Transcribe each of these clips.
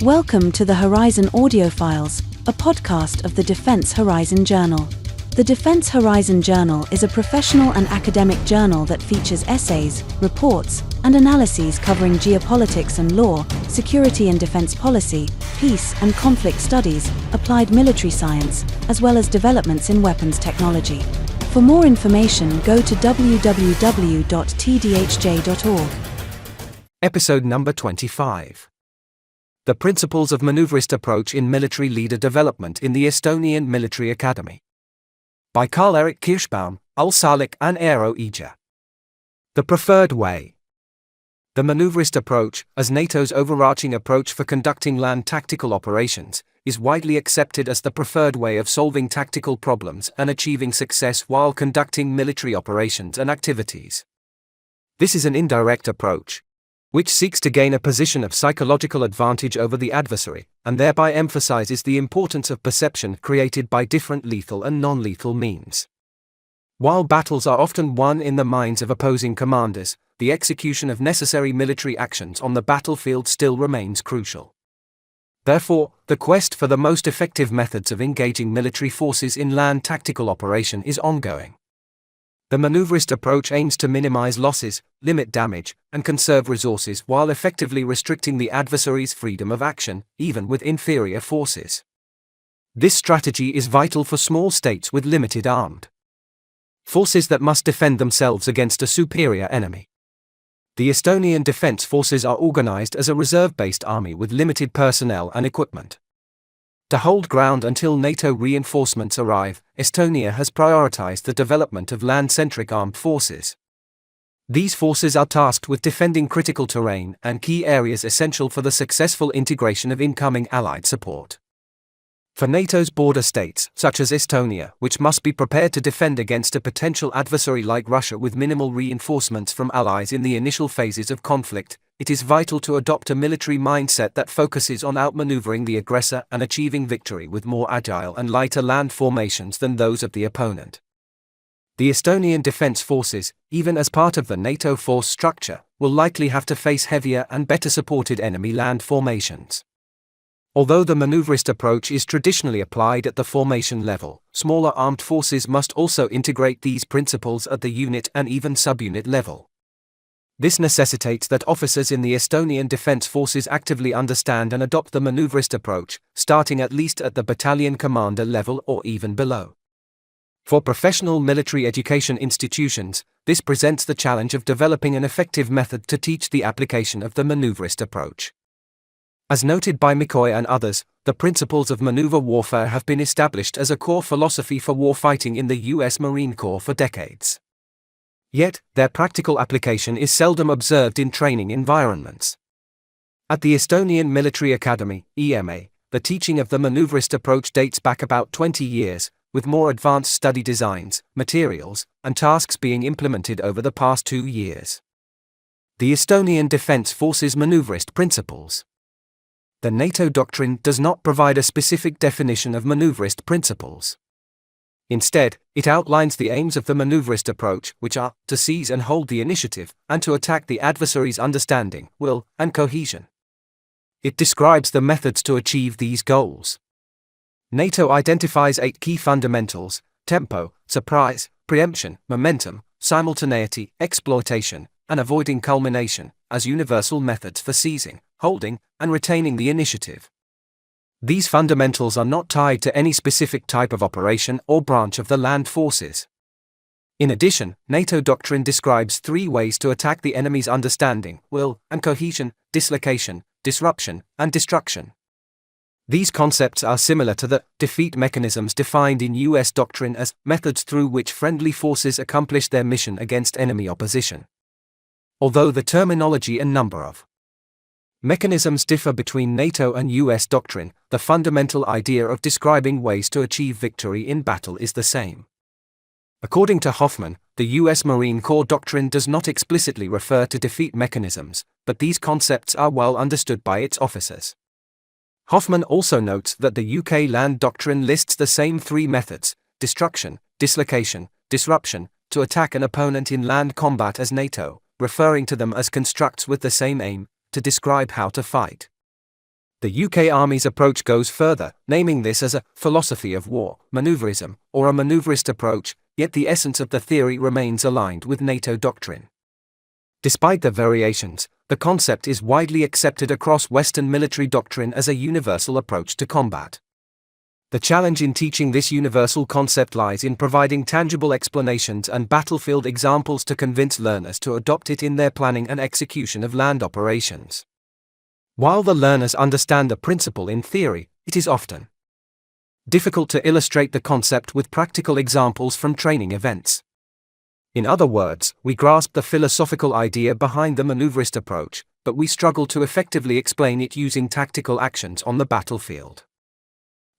Welcome to the Horizon Audiofiles, a podcast of the Defense Horizon Journal. The Defense Horizon Journal is a professional and academic journal that features essays, reports, and analyses covering geopolitics and law, security and defense policy, peace and conflict studies, applied military science, as well as developments in weapons technology. For more information, go to www.tdhj.org. Episode number 25. The Principles of Maneuverist Approach in Military Leader Development in the Estonian Military Academy. By Karl-Erik Kirschbaum, Ul-Salik and Eero Ija. The Preferred Way. The maneuverist approach, as NATO's overarching approach for conducting land tactical operations, is widely accepted as the preferred way of solving tactical problems and achieving success while conducting military operations and activities. This is an indirect approach, which seeks to gain a position of psychological advantage over the adversary, and thereby emphasizes the importance of perception created by different lethal and non-lethal means. While battles are often won in the minds of opposing commanders, the execution of necessary military actions on the battlefield still remains crucial. Therefore, the quest for the most effective methods of engaging military forces in land tactical operation is ongoing. The maneuverist approach aims to minimize losses, limit damage, and conserve resources while effectively restricting the adversary's freedom of action, even with inferior forces. This strategy is vital for small states with limited armed forces that must defend themselves against a superior enemy. The Estonian Defence Forces are organized as a reserve-based army with limited personnel and equipment. To hold ground until NATO reinforcements arrive, Estonia has prioritized the development of land-centric armed forces. These forces are tasked with defending critical terrain and key areas essential for the successful integration of incoming Allied support. For NATO's border states, such as Estonia, which must be prepared to defend against a potential adversary like Russia with minimal reinforcements from allies in the initial phases of conflict, it is vital to adopt a military mindset that focuses on outmaneuvering the aggressor and achieving victory with more agile and lighter land formations than those of the opponent. The Estonian Defence Forces, even as part of the NATO force structure, will likely have to face heavier and better supported enemy land formations. Although the maneuverist approach is traditionally applied at the formation level, smaller armed forces must also integrate these principles at the unit and even subunit level. This necessitates that officers in the Estonian Defence Forces actively understand and adopt the maneuverist approach, starting at least at the battalion commander level or even below. For professional military education institutions, this presents the challenge of developing an effective method to teach the application of the maneuverist approach. As noted by McCoy and others, the principles of maneuver warfare have been established as a core philosophy for warfighting in the U.S. Marine Corps for decades. Yet, their practical application is seldom observed in training environments. At the Estonian Military Academy, EMA, the teaching of the maneuverist approach dates back about 20 years, with more advanced study designs, materials, and tasks being implemented over the past 2 years. The Estonian Defence Forces Maneuverist Principles. The NATO doctrine does not provide a specific definition of maneuverist principles. Instead, it outlines the aims of the maneuverist approach, which are to seize and hold the initiative, and to attack the adversary's understanding, will, and cohesion. It describes the methods to achieve these goals. NATO identifies 8 key fundamentals: tempo, surprise, preemption, momentum, simultaneity, exploitation, and avoiding culmination, as universal methods for seizing, holding, and retaining the initiative. These fundamentals are not tied to any specific type of operation or branch of the land forces. In addition, NATO doctrine describes 3 ways to attack the enemy's understanding, will, and cohesion: dislocation, disruption, and destruction. These concepts are similar to the defeat mechanisms defined in U.S. doctrine as methods through which friendly forces accomplish their mission against enemy opposition. Although the terminology and number of mechanisms differ between NATO and U.S. doctrine, the fundamental idea of describing ways to achieve victory in battle is the same. According to Hoffman, the U.S. Marine Corps doctrine does not explicitly refer to defeat mechanisms, but these concepts are well understood by its officers. Hoffman also notes that the UK land doctrine lists the same 3 methods: destruction, dislocation, disruption, to attack an opponent in land combat as NATO, referring to them as constructs with the same aim, to describe how to fight. The UK Army's approach goes further, naming this as a philosophy of war, maneuverism, or a maneuverist approach, yet the essence of the theory remains aligned with NATO doctrine. Despite the variations, the concept is widely accepted across Western military doctrine as a universal approach to combat. The challenge in teaching this universal concept lies in providing tangible explanations and battlefield examples to convince learners to adopt it in their planning and execution of land operations. While the learners understand the principle in theory, it is often difficult to illustrate the concept with practical examples from training events. In other words, we grasp the philosophical idea behind the maneuverist approach, but we struggle to effectively explain it using tactical actions on the battlefield.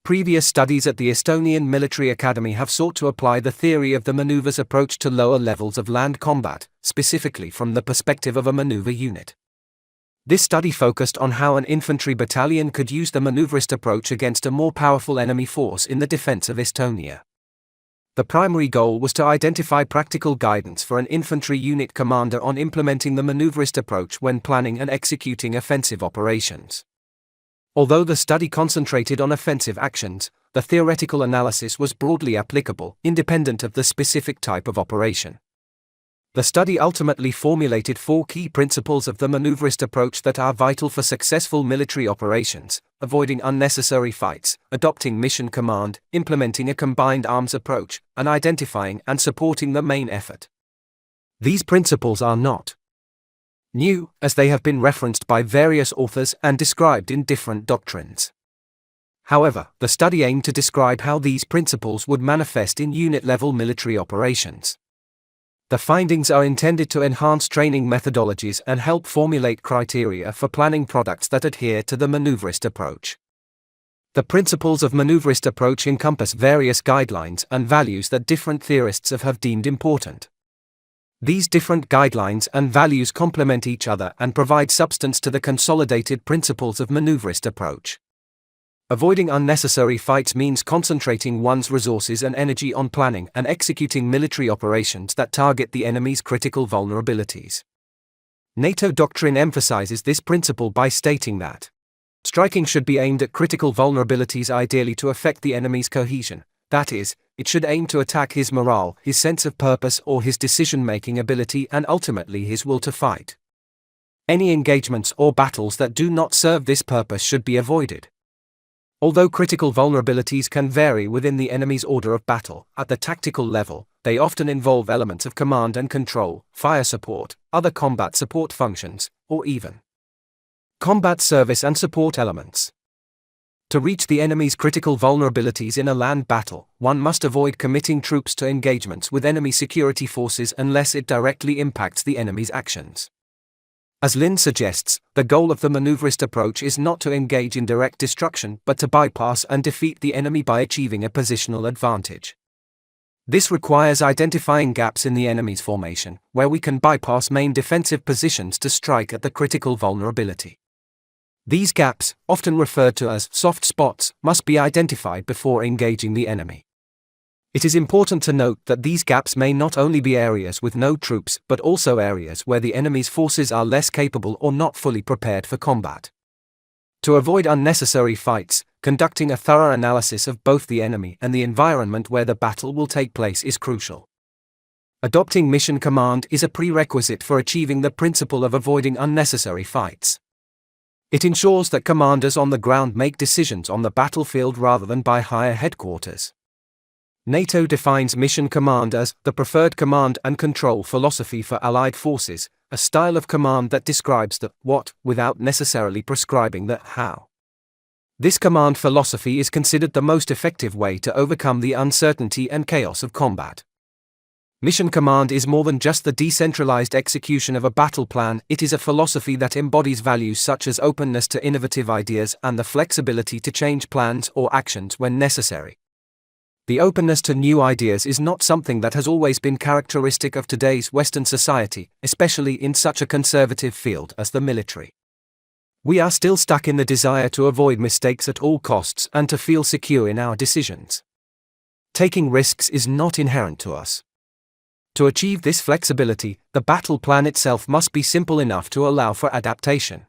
Previous studies at the Estonian Military Academy have sought to apply the theory of the maneuvers approach to lower levels of land combat, specifically from the perspective of a maneuver unit. This study focused on how an infantry battalion could use the maneuverist approach against a more powerful enemy force in the defense of Estonia. The primary goal was to identify practical guidance for an infantry unit commander on implementing the maneuverist approach when planning and executing offensive operations. Although the study concentrated on offensive actions, the theoretical analysis was broadly applicable, independent of the specific type of operation. The study ultimately formulated 4 key principles of the maneuverist approach that are vital for successful military operations: avoiding unnecessary fights, adopting mission command, implementing a combined arms approach, and identifying and supporting the main effort. These principles are not new, as they have been referenced by various authors and described in different doctrines. However, the study aimed to describe how these principles would manifest in unit-level military operations. The findings are intended to enhance training methodologies and help formulate criteria for planning products that adhere to the maneuverist approach. The principles of maneuverist approach encompass various guidelines and values that different theorists have deemed important. These different guidelines and values complement each other and provide substance to the consolidated principles of maneuverist approach. Avoiding unnecessary fights means concentrating one's resources and energy on planning and executing military operations that target the enemy's critical vulnerabilities. NATO doctrine emphasizes this principle by stating that striking should be aimed at critical vulnerabilities, ideally to affect the enemy's cohesion. That is, it should aim to attack his morale, his sense of purpose, or his decision-making ability, and ultimately his will to fight. Any engagements or battles that do not serve this purpose should be avoided. Although critical vulnerabilities can vary within the enemy's order of battle, at the tactical level, they often involve elements of command and control, fire support, other combat support functions, or even combat service and support elements. To reach the enemy's critical vulnerabilities in a land battle, one must avoid committing troops to engagements with enemy security forces unless it directly impacts the enemy's actions. As Lin suggests, the goal of the maneuverist approach is not to engage in direct destruction but to bypass and defeat the enemy by achieving a positional advantage. This requires identifying gaps in the enemy's formation, where we can bypass main defensive positions to strike at the critical vulnerability. These gaps, often referred to as soft spots, must be identified before engaging the enemy. It is important to note that these gaps may not only be areas with no troops but also areas where the enemy's forces are less capable or not fully prepared for combat. To avoid unnecessary fights, conducting a thorough analysis of both the enemy and the environment where the battle will take place is crucial. Adopting mission command is a prerequisite for achieving the principle of avoiding unnecessary fights. It ensures that commanders on the ground make decisions on the battlefield rather than by higher headquarters. NATO defines mission command as the preferred command and control philosophy for Allied forces, a style of command that describes the what without necessarily prescribing the how. This command philosophy is considered the most effective way to overcome the uncertainty and chaos of combat. Mission command is more than just the decentralized execution of a battle plan. It is a philosophy that embodies values such as openness to innovative ideas and the flexibility to change plans or actions when necessary. The openness to new ideas is not something that has always been characteristic of today's Western society, especially in such a conservative field as the military. We are still stuck in the desire to avoid mistakes at all costs and to feel secure in our decisions. Taking risks is not inherent to us. To achieve this flexibility, the battle plan itself must be simple enough to allow for adaptation.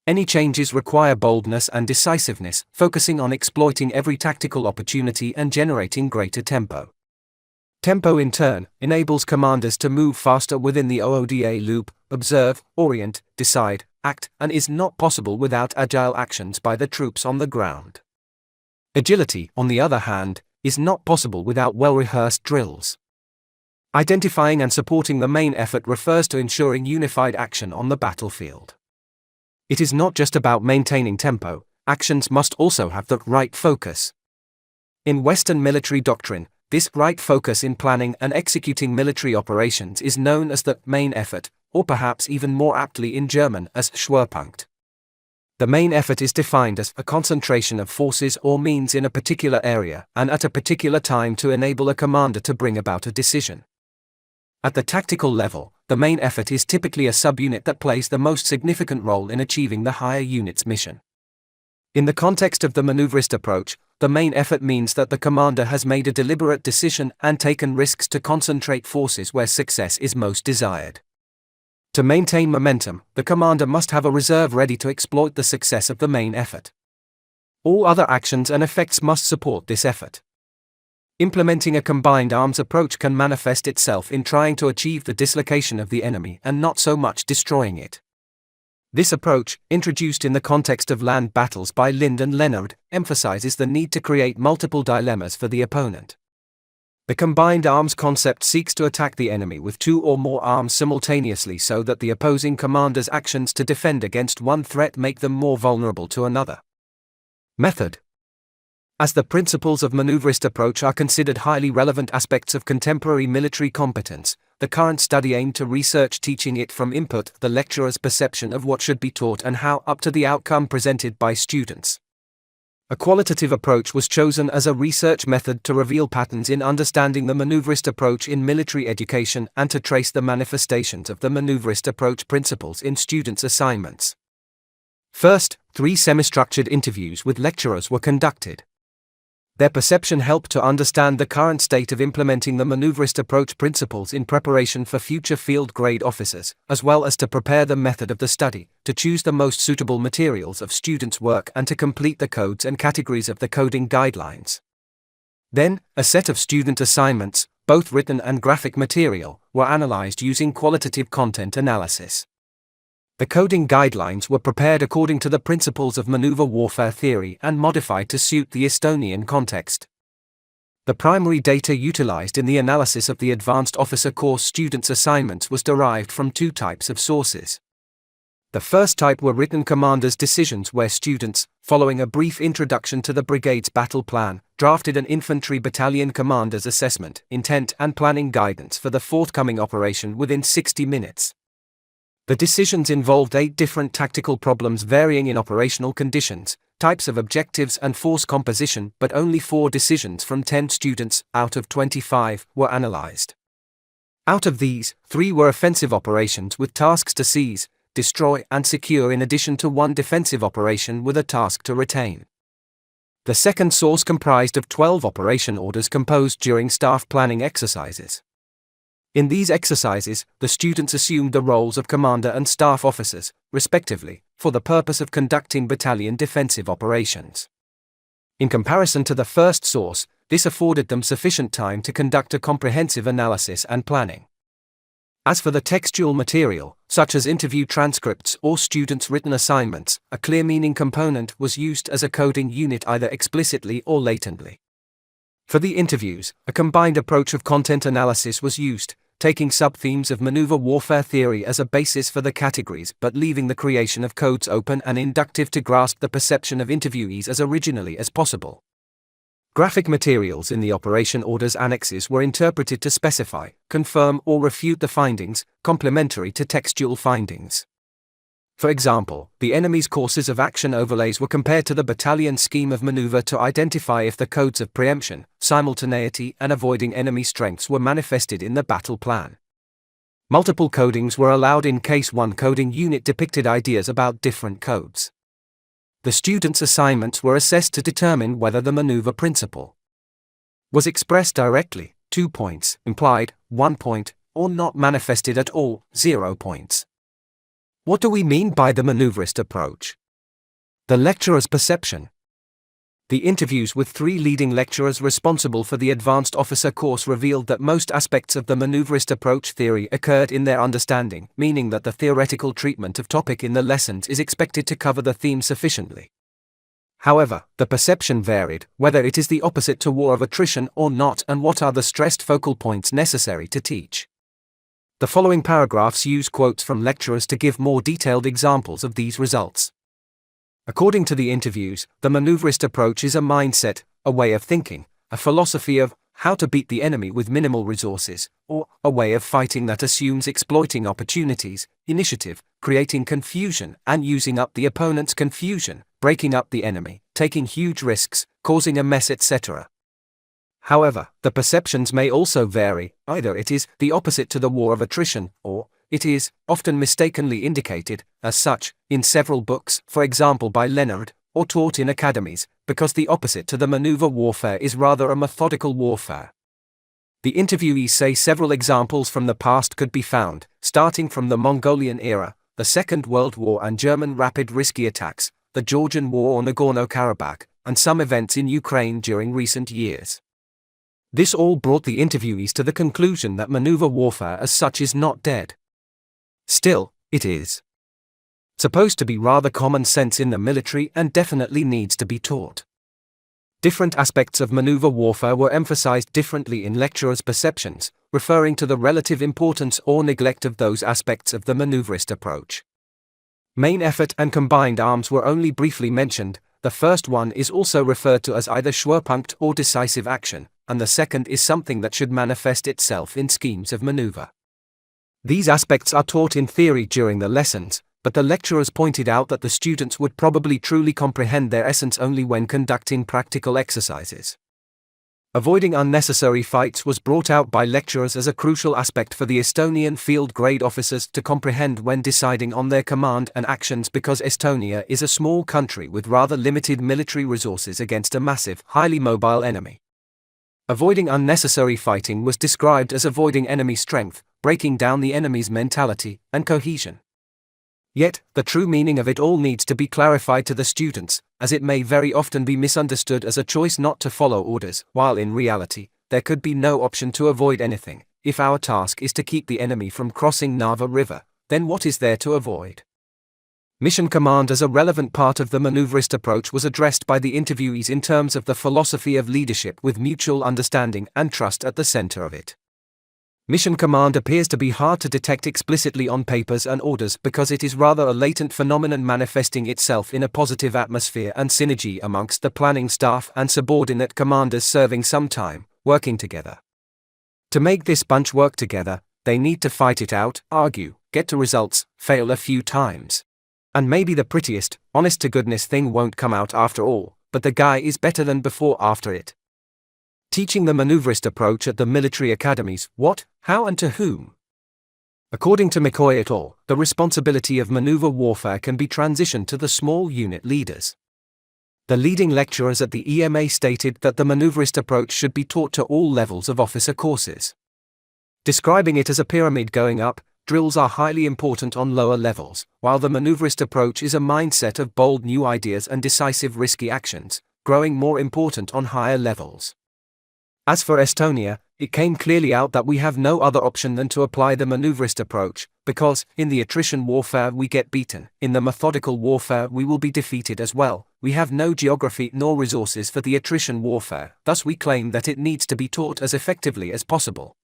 Any changes require boldness and decisiveness, focusing on exploiting every tactical opportunity and generating greater tempo. Tempo, in turn, enables commanders to move faster within the OODA loop, observe, orient, decide, act, and is not possible without agile actions by the troops on the ground. Agility, on the other hand, is not possible without well-rehearsed drills. Identifying and supporting the main effort refers to ensuring unified action on the battlefield. It is not just about maintaining tempo, actions must also have the right focus. In Western military doctrine, this right focus in planning and executing military operations is known as the main effort, or perhaps even more aptly in German as Schwerpunkt. The main effort is defined as a concentration of forces or means in a particular area and at a particular time to enable a commander to bring about a decision. At the tactical level, the main effort is typically a subunit that plays the most significant role in achieving the higher unit's mission. In the context of the maneuverist approach, the main effort means that the commander has made a deliberate decision and taken risks to concentrate forces where success is most desired. To maintain momentum, the commander must have a reserve ready to exploit the success of the main effort. All other actions and effects must support this effort. Implementing a combined arms approach can manifest itself in trying to achieve the dislocation of the enemy and not so much destroying it. This approach, introduced in the context of land battles by Lind and Leonard, emphasizes the need to create multiple dilemmas for the opponent. The combined arms concept seeks to attack the enemy with two or more arms simultaneously so that the opposing commander's actions to defend against one threat make them more vulnerable to another. Method. As the principles of maneuverist approach are considered highly relevant aspects of contemporary military competence, the current study aimed to research teaching it from input, the lecturer's perception of what should be taught and how, up to the outcome presented by students. A qualitative approach was chosen as a research method to reveal patterns in understanding the maneuverist approach in military education and to trace the manifestations of the maneuverist approach principles in students' assignments. First, 3 semi-structured interviews with lecturers were conducted. Their perception helped to understand the current state of implementing the maneuverist approach principles in preparation for future field grade officers, as well as to prepare the method of the study, to choose the most suitable materials of students' work and to complete the codes and categories of the coding guidelines. Then, a set of student assignments, both written and graphic material, were analyzed using qualitative content analysis. The coding guidelines were prepared according to the principles of maneuver warfare theory and modified to suit the Estonian context. The primary data utilized in the analysis of the Advanced Officer Course students' assignments was derived from 2 types of sources. The first type were written commanders' decisions where students, following a brief introduction to the brigade's battle plan, drafted an infantry battalion commander's assessment, intent and planning guidance for the forthcoming operation within 60 minutes. The decisions involved 8 different tactical problems varying in operational conditions, types of objectives and force composition, but only 4 decisions from 10 students, out of 25, were analyzed. Out of these, 3 were offensive operations with tasks to seize, destroy and secure in addition to 1 defensive operation with a task to retain. The second source comprised of 12 operation orders composed during staff planning exercises. In these exercises, the students assumed the roles of commander and staff officers, respectively, for the purpose of conducting battalion defensive operations. In comparison to the first source, this afforded them sufficient time to conduct a comprehensive analysis and planning. As for the textual material, such as interview transcripts or students' written assignments, a clear meaning component was used as a coding unit either explicitly or latently. For the interviews, a combined approach of content analysis was used, taking sub-themes of maneuver warfare theory as a basis for the categories but leaving the creation of codes open and inductive to grasp the perception of interviewees as originally as possible. Graphic materials in the operation orders annexes were interpreted to specify, confirm or refute the findings, complementary to textual findings. For example, the enemy's courses of action overlays were compared to the battalion scheme of maneuver to identify if the codes of preemption, simultaneity and avoiding enemy strengths were manifested in the battle plan. Multiple codings were allowed in case one coding unit depicted ideas about different codes. The students' assignments were assessed to determine whether the maneuver principle was expressed directly, 2 points, implied, 1 point, or not manifested at all, 0 points. What do we mean by the maneuverist approach? The lecturer's perception. The interviews with 3 leading lecturers responsible for the advanced officer course revealed that most aspects of the maneuverist approach theory occurred in their understanding, meaning that the theoretical treatment of topic in the lessons is expected to cover the theme sufficiently. However, the perception varied, whether it is the opposite to war of attrition or not, and what are the stressed focal points necessary to teach. The following paragraphs use quotes from lecturers to give more detailed examples of these results. According to the interviews, the maneuverist approach is a mindset, a way of thinking, a philosophy of how to beat the enemy with minimal resources, or a way of fighting that assumes exploiting opportunities, initiative, creating confusion and using up the opponent's confusion, breaking up the enemy, taking huge risks, causing a mess, etc. However, the perceptions may also vary. Either it is the opposite to the war of attrition, or it is often mistakenly indicated as such in several books, for example by Leonard, or taught in academies, because the opposite to the maneuver warfare is rather a methodical warfare. The interviewees say several examples from the past could be found, starting from the Mongolian era, the Second World War and German rapid risky attacks, the Georgian War or Nagorno-Karabakh, and some events in Ukraine during recent years. This all brought the interviewees to the conclusion that maneuver warfare as such is not dead. Still, it is supposed to be rather common sense in the military and definitely needs to be taught. Different aspects of maneuver warfare were emphasized differently in lecturers' perceptions, referring to the relative importance or neglect of those aspects of the maneuverist approach. Main effort and combined arms were only briefly mentioned. The first one is also referred to as either Schwerpunkt or decisive action, and the second is something that should manifest itself in schemes of maneuver. These aspects are taught in theory during the lessons, but the lecturers pointed out that the students would probably truly comprehend their essence only when conducting practical exercises. Avoiding unnecessary fights was brought out by lecturers as a crucial aspect for the Estonian field grade officers to comprehend when deciding on their command and actions, because Estonia is a small country with rather limited military resources against a massive, highly mobile enemy. Avoiding unnecessary fighting was described as avoiding enemy strength, breaking down the enemy's mentality and cohesion. Yet, the true meaning of it all needs to be clarified to the students, as it may very often be misunderstood as a choice not to follow orders, while in reality, there could be no option to avoid anything. If our task is to keep the enemy from crossing Narva River, then what is there to avoid? Mission command as a relevant part of the maneuverist approach was addressed by the interviewees in terms of the philosophy of leadership with mutual understanding and trust at the center of it. Mission command appears to be hard to detect explicitly on papers and orders because it is rather a latent phenomenon manifesting itself in a positive atmosphere and synergy amongst the planning staff and subordinate commanders serving some time, working together. To make this bunch work together, they need to fight it out, argue, get to results, fail a few times. And maybe the prettiest, honest-to-goodness thing won't come out after all, but the guy is better than before after it. Teaching the maneuverist approach at the military academies: what, how and to whom? According to McCoy et al., the responsibility of maneuver warfare can be transitioned to the small unit leaders. The leading lecturers at the EMA stated that the maneuverist approach should be taught to all levels of officer courses. Describing it as a pyramid going up, drills are highly important on lower levels, while the maneuverist approach is a mindset of bold new ideas and decisive risky actions, growing more important on higher levels. As for Estonia, it came clearly out that we have no other option than to apply the maneuverist approach, because, in the attrition warfare we get beaten, in the methodical warfare we will be defeated as well. We have no geography nor resources for the attrition warfare, thus we claim that it needs to be taught as effectively as possible.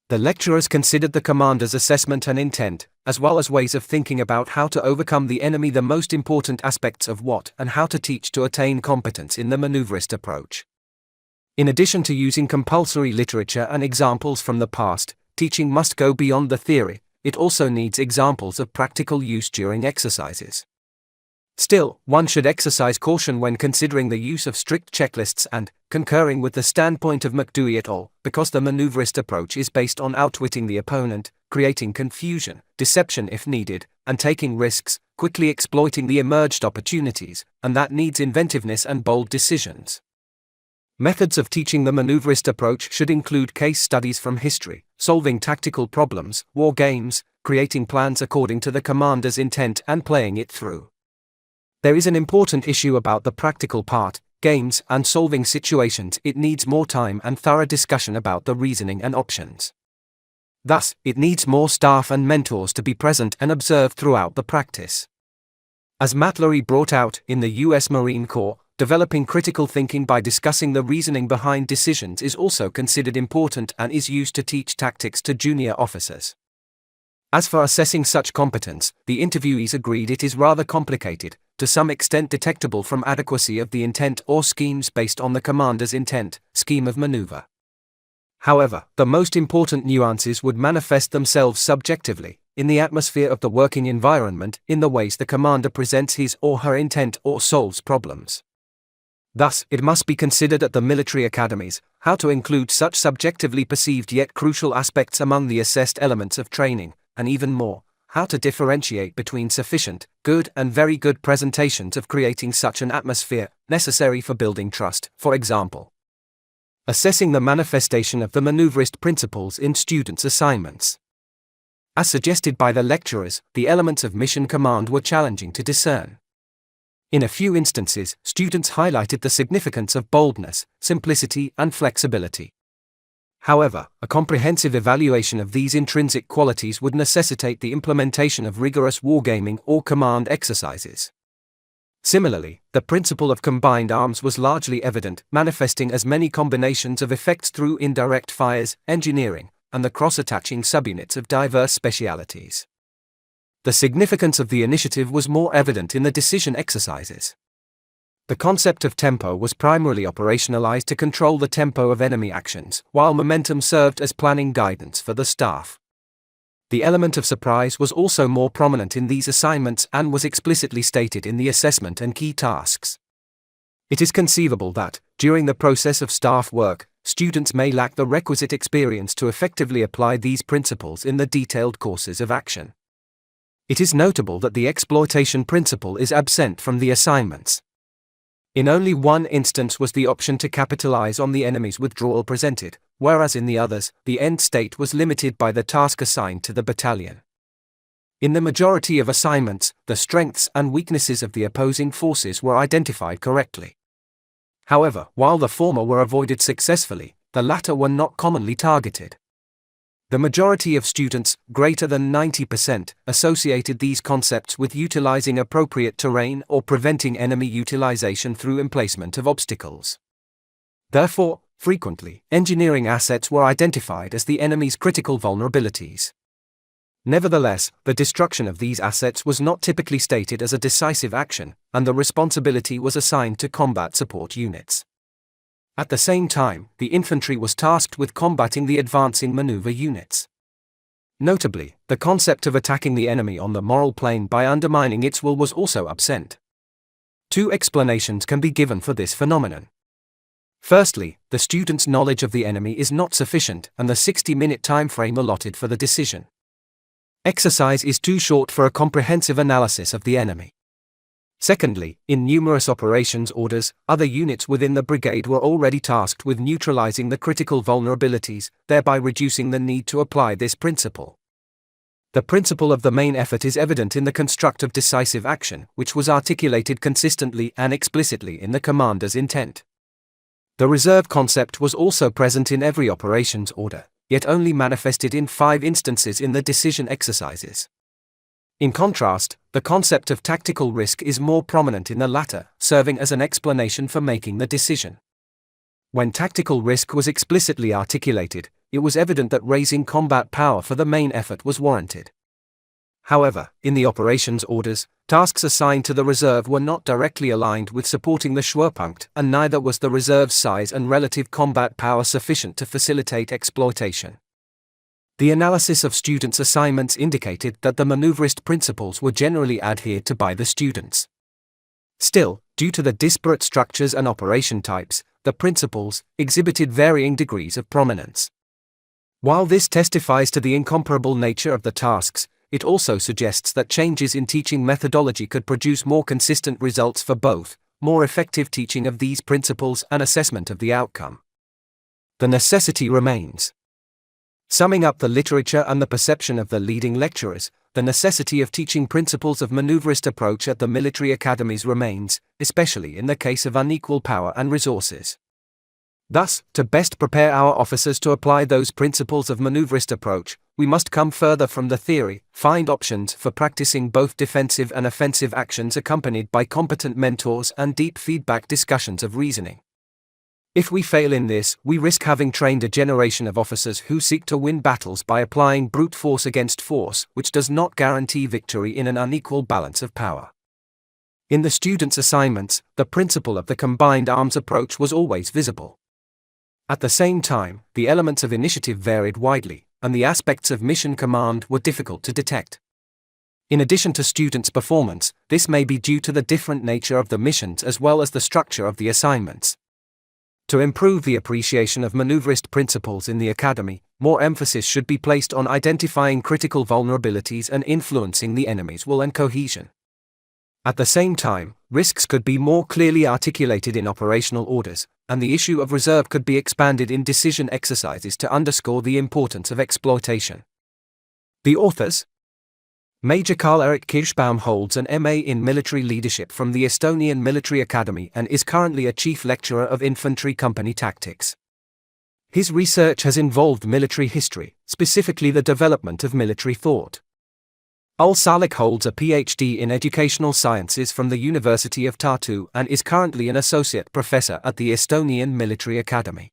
The lecturers considered the commander's assessment and intent, as well as ways of thinking about how to overcome the enemy, the most important aspects of what and how to teach to attain competence in the maneuverist approach. In addition to using compulsory literature and examples from the past, teaching must go beyond the theory. It also needs examples of practical use during exercises. Still, one should exercise caution when considering the use of strict checklists and, concurring with the standpoint of McDewey et al., because the maneuverist approach is based on outwitting the opponent, creating confusion, deception if needed, and taking risks, quickly exploiting the emerged opportunities, and that needs inventiveness and bold decisions. Methods of teaching the maneuverist approach should include case studies from history, solving tactical problems, war games, creating plans according to the commander's intent and playing it through. There is an important issue about the practical part, games and solving situations. It needs more time and thorough discussion about the reasoning and options. Thus, it needs more staff and mentors to be present and observe throughout the practice. As Matt Lurie brought out in the U.S. Marine Corps, developing critical thinking by discussing the reasoning behind decisions is also considered important and is used to teach tactics to junior officers. As for assessing such competence, the interviewees agreed it is rather complicated, to some extent detectable from adequacy of the intent or schemes based on the commander's intent, scheme of maneuver. However, the most important nuances would manifest themselves subjectively, in the atmosphere of the working environment, in the ways the commander presents his or her intent or solves problems. Thus, it must be considered at the military academies, how to include such subjectively perceived yet crucial aspects among the assessed elements of training, and even more, how to differentiate between sufficient, good and very good presentations of creating such an atmosphere, necessary for building trust, for example. Assessing the manifestation of the maneuverist principles in students' assignments. As suggested by the lecturers, the elements of mission command were challenging to discern. In a few instances, students highlighted the significance of boldness, simplicity, and flexibility. However, a comprehensive evaluation of these intrinsic qualities would necessitate the implementation of rigorous wargaming or command exercises. Similarly, the principle of combined arms was largely evident, manifesting as many combinations of effects through indirect fires, engineering, and the cross-attaching subunits of diverse specialities. The significance of the initiative was more evident in the decision exercises. The concept of tempo was primarily operationalized to control the tempo of enemy actions, while momentum served as planning guidance for the staff. The element of surprise was also more prominent in these assignments and was explicitly stated in the assessment and key tasks. It is conceivable that, during the process of staff work, students may lack the requisite experience to effectively apply these principles in the detailed courses of action. It is notable that the exploitation principle is absent from the assignments. In only one instance was the option to capitalize on the enemy's withdrawal presented, whereas in the others, the end state was limited by the task assigned to the battalion. In the majority of assignments, the strengths and weaknesses of the opposing forces were identified correctly. However, while the former were avoided successfully, the latter were not commonly targeted. The majority of students, greater than 90%, associated these concepts with utilizing appropriate terrain or preventing enemy utilization through emplacement of obstacles. Therefore, frequently, engineering assets were identified as the enemy's critical vulnerabilities. Nevertheless, the destruction of these assets was not typically stated as a decisive action, and the responsibility was assigned to combat support units. At the same time, the infantry was tasked with combating the advancing maneuver units. Notably, the concept of attacking the enemy on the moral plane by undermining its will was also absent. Two explanations can be given for this phenomenon. Firstly, the student's knowledge of the enemy is not sufficient, and the 60-minute time frame allotted for the decision exercise is too short for a comprehensive analysis of the enemy. Secondly, in numerous operations orders, other units within the brigade were already tasked with neutralizing the critical vulnerabilities, thereby reducing the need to apply this principle. The principle of the main effort is evident in the construct of decisive action, which was articulated consistently and explicitly in the commander's intent. The reserve concept was also present in every operations order, yet only manifested in 5 instances in the decision exercises. In contrast, the concept of tactical risk is more prominent in the latter, serving as an explanation for making the decision. When tactical risk was explicitly articulated, it was evident that raising combat power for the main effort was warranted. However, in the operations orders, tasks assigned to the reserve were not directly aligned with supporting the Schwerpunkt, and neither was the reserve's size and relative combat power sufficient to facilitate exploitation. The analysis of students' assignments indicated that the maneuverist principles were generally adhered to by the students. Still, due to the disparate structures and operation types, the principles exhibited varying degrees of prominence. While this testifies to the incomparable nature of the tasks, it also suggests that changes in teaching methodology could produce more consistent results for both, more effective teaching of these principles and assessment of the outcome. The necessity remains. Summing up the literature and the perception of the leading lecturers, the necessity of teaching principles of maneuverist approach at the military academies remains, especially in the case of unequal power and resources. Thus, to best prepare our officers to apply those principles of maneuverist approach, we must come further from the theory, find options for practicing both defensive and offensive actions accompanied by competent mentors and deep feedback discussions of reasoning. If we fail in this, we risk having trained a generation of officers who seek to win battles by applying brute force against force, which does not guarantee victory in an unequal balance of power. In the students' assignments, the principle of the combined arms approach was always visible. At the same time, the elements of initiative varied widely, and the aspects of mission command were difficult to detect. In addition to students' performance, this may be due to the different nature of the missions as well as the structure of the assignments. To improve the appreciation of maneuverist principles in the academy, more emphasis should be placed on identifying critical vulnerabilities and influencing the enemy's will and cohesion. At the same time, risks could be more clearly articulated in operational orders, and the issue of reserve could be expanded in decision exercises to underscore the importance of exploitation. The authors: Major Karl-Erik Kirschbaum holds an MA in Military Leadership from the Estonian Military Academy and is currently a Chief Lecturer of Infantry Company Tactics. His research has involved military history, specifically the development of military thought. Ul Salik holds a PhD in Educational Sciences from the University of Tartu and is currently an Associate Professor at the Estonian Military Academy.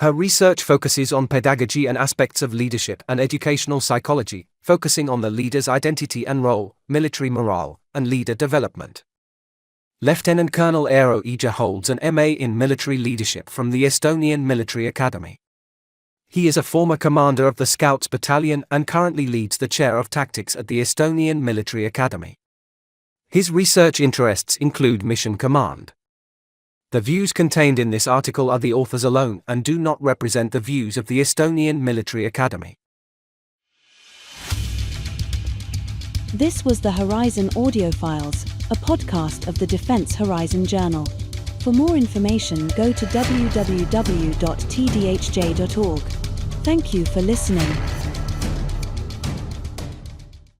Her research focuses on pedagogy and aspects of leadership and educational psychology, focusing on the leader's identity and role, military morale, and leader development. Lieutenant Colonel Eero Ija holds an MA in Military Leadership from the Estonian Military Academy. He is a former commander of the Scouts Battalion and currently leads the Chair of Tactics at the Estonian Military Academy. His research interests include mission command. The views contained in this article are the author's alone and do not represent the views of the Estonian Military Academy. This was the Horizon Audiofiles, a podcast of the Defense Horizon Journal. For more information, go to www.tdhj.org. Thank you for listening.